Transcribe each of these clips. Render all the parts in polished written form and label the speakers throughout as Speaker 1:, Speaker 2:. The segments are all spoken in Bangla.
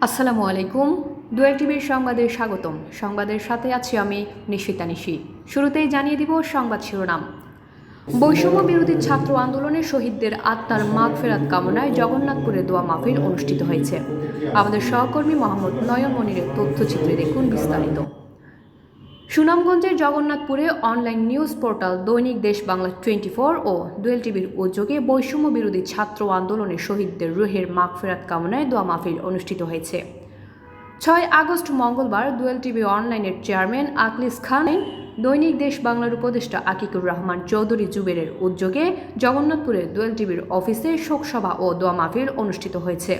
Speaker 1: আসসালামু আলাইকুম। দোয়েল টিভির সংবাদে স্বাগতম। সংবাদের সাথে আছি আমি নিশিতা নিশি। শুরুতেই জানিয়ে দিব সংবাদ শিরোনাম। বৈষম্য বিরোধী ছাত্র আন্দোলনে শহীদদের আত্মার মাগফিরাত কামনায় জগন্নাথপুরে দোয়া মাহফিল অনুষ্ঠিত হয়েছে। আমাদের সহকর্মী মোহাম্মদ নয়ন মনিরের তথ্যচিত্রে দেখুন বিস্তারিত। সুনামগঞ্জের জগন্নাথপুরে অনলাইন নিউজ পোর্টাল দৈনিক দেশ বাংলা 24 ও দোয়েল টিভির উদ্যোগে বৈষম্য বিরোধী ছাত্র আন্দোলনে শহীদদের রুহের মাগফিরাত কামনায় দোয়া মাহফিল অনুষ্ঠিত হয়েছে। 6 আগস্ট মঙ্গলবার দোয়েল টিভি অনলাইনের চেয়ারম্যান আকলিস খান, দৈনিক দেশ বাংলার উপদেষ্টা আকিকুর রহমান চৌধুরী জুবেরের উদ্যোগে জগন্নাথপুরে দোয়েল টিভির অফিসে শোকসভা ও দোয়া মাহফিল অনুষ্ঠিত হয়েছে।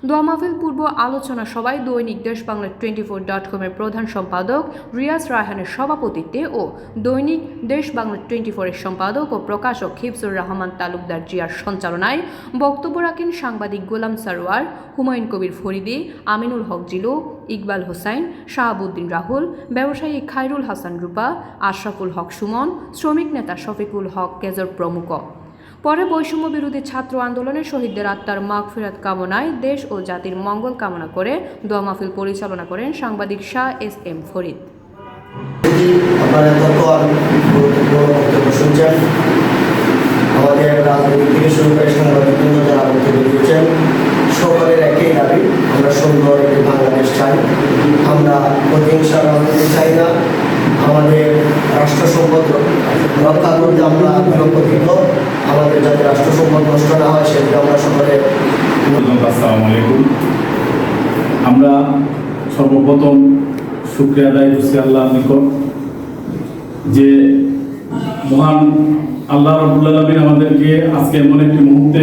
Speaker 1: দোয়া মাহফিল পূর্ব আলোচনা সভায় দৈনিক দেশ বাংলা 24.com এর প্রধান সম্পাদক রিয়াজ রায়হানের সভাপতিত্বে ও দৈনিক দেশ বাংলা 24 এর সম্পাদক ও প্রকাশক হিফজুর রহমান তালুকদার জিয়ার সঞ্চালনায় বক্তব্য রাখেন সাংবাদিক গোলাম সারোয়ার, হুমায়ুন কবির ফরিদি, আমিনুল হক জিলু, ইকবাল হোসাইন, শাহাবুদ্দিন রাহুল, ব্যবসায়ী খায়রুল হাসান রূপা, আশরাফুল হক সুমন, শ্রমিক নেতা শফিকুল হক কেজর প্রমুখ। পরে বৈষম্য বিরোধী ছাত্র আন্দোলনে শহীদদের আত্মার মাগফিরাত কামনায় দেশ ও জাতির মঙ্গল কামনা করে দোয়া মাহফিল পরিচালনা করেন সাংবাদিক শাহ এস এম ফরিদ।
Speaker 2: আমাদের রাজনীতি থেকে শুরু করে সাংবাদিকবৃন্দ যারা বক্তব্য দিয়েছেন, সকলের একই দাবি, আমরা সুন্দর একটি বাংলাদেশ চাই। আমরা প্রতিহিংসা রাজনীতি চাই না। আমাদের রাষ্ট্র সম্পদ রক্ষা করতে আমরা প্রতিজ্ঞ। আমাদের যাতে রাষ্ট্র সম্পদ নষ্ট না হয় সেদিকে আমরা সকলে।
Speaker 3: আসসালামু আলাইকুম। আমরা সর্বপ্রথম শুকরিয়া আদায় করছি আল্লাহর নিকট যে মহান আল্লাহ রাব্বুল আলামিন আমাদেরকে আজকে এমন একটি মুহূর্তে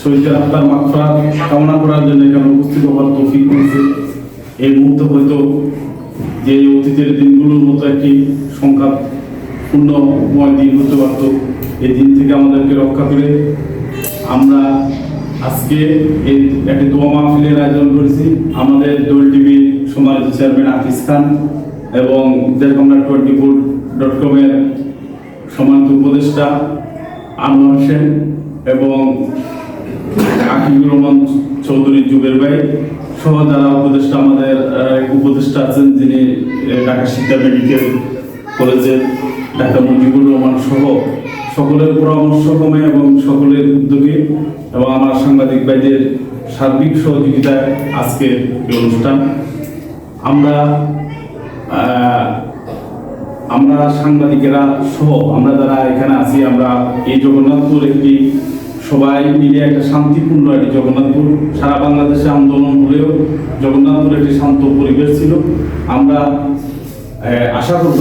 Speaker 3: শহীদের আত্মার মাগফিরাত কামনা করার জন্য এখানে উপস্থিত হওয়ার তৌফিক দিয়েছে। এই মুহূর্তে হয়তো যে অতীতের দিনগুলোর মতো একটি সংখ্যাপূর্ণময় দিন হতে পারত, এই দিন থেকে আমাদেরকে রক্ষা করে আমরা আজকে এই একটি দোয়া মাহফিলের আয়োজন করেছি। আমাদের দোয়েল টিভির সম্মানিত চেয়ারম্যান আকিস খান এবং দেশ বাংলা 24.com এর সম্মানিত উপদেষ্টা আনোয়ার হোসেন এবং আকিকুর রহমান চৌধুরী জুবের ভাই সহ যারা উপদেষ্টা, আমাদের উপদেষ্টা আছেন যিনি ঢাকা শিক্ষা মেডিকেল কলেজের ডাক্তার মুজিবুর রহমান সহ সকলের পরামর্শক্রমে এবং সকলের উদ্যোগে এবং আমার সাংবাদিক ভাইদের সার্বিক সহযোগিতায় আজকের এই অনুষ্ঠান। আমরা সাংবাদিকেরা সহ আমরা যারা এখানে আছি, আমরা এই জগন্নাথপুর একটি সবাই মিলে একটা শান্তিপূর্ণ একটি জগন্নাথপুর, সারা বাংলাদেশে আন্দোলন হলেও জগন্নাথপুর একটি শান্ত পরিবেশ ছিল। আমরা আশা করব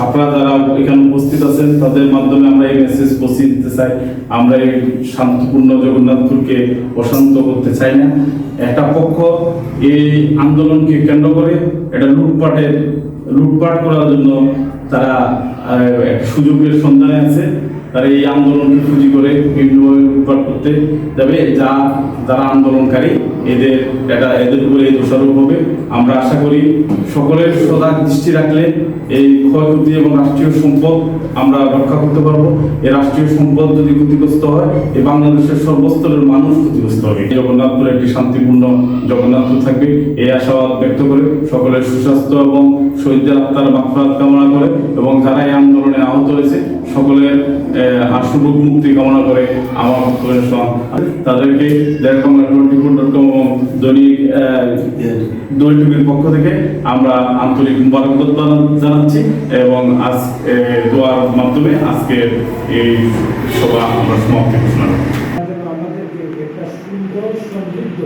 Speaker 3: আপনারা যারা এখানে উপস্থিত আছেন তাদের মাধ্যমে আমরা এই মেসেজ পৌঁছে দিতে চাই, আমরা এই শান্তিপূর্ণ জগন্নাথপুরকে অশান্ত করতে চাই না। একটা পক্ষ এই আন্দোলনকে কেন্দ্র করে এটা লুটপাট করার জন্য তারা একটা সুযোগের সন্ধানে আছে। তারা এই আন্দোলনকে পুঁজি করে বিভিন্নভাবে লুটপাট করতে যাবে। যারা আন্দোলনকারী এদের উপরে দোষারোপ হবে। আমরা আশা করি সকলের সজাগ দৃষ্টি রাখলে এই ক্ষয়ক্ষতি এবং রাষ্ট্রীয় সম্পদ আমরা রক্ষা করতে পারবো। এই রাষ্ট্রীয় সম্পদ যদি ক্ষতিগ্রস্ত হয়, এই বাংলাদেশের সর্বস্তরের মানুষ ক্ষতিগ্রস্ত হবে। জগন্নাথপুর একটি শান্তিপূর্ণ জগন্নাথপুর থাকবে এই আশাবাদ ব্যক্ত করে সকলের সুস্বাস্থ্য এবং শহীদদের আত্মার মাগফিরাত কামনা করে এবং যারা এই আন্দোলনে আহত হয়েছে সকলের আশুভোগ মুক্তি কামনা করে আমার বক্তব্যের তাদেরকে দেশ বাংলা 24.com এবং দৈনিক দোয়েল টিভির পক্ষ থেকে আমরা আন্তরিক মুবারকবাদ জানাচ্ছি এবং আজ দোয়ার মাধ্যমে আজকে এই সভা আমরা সমাপ্তি ঘোষণা করি।
Speaker 4: আমাদেরকে একটা সুন্দর সমৃদ্ধ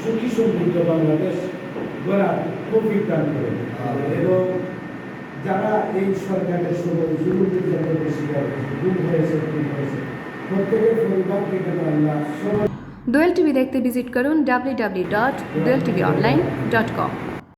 Speaker 4: সুখী সমৃদ্ধ বাংলাদেশ গড়ার তৌফিক দান করেন এবং যারা এই সরকারের সময় জুলুম নির্যাতনের শিকার হয়েছে, গুম হয়েছে, প্রত্যেকের পরিবার থেকে আল্লাহ সবাই।
Speaker 1: দোয়েল টিভি দেখতে ভিজিট করুন www.doeltvonline.com।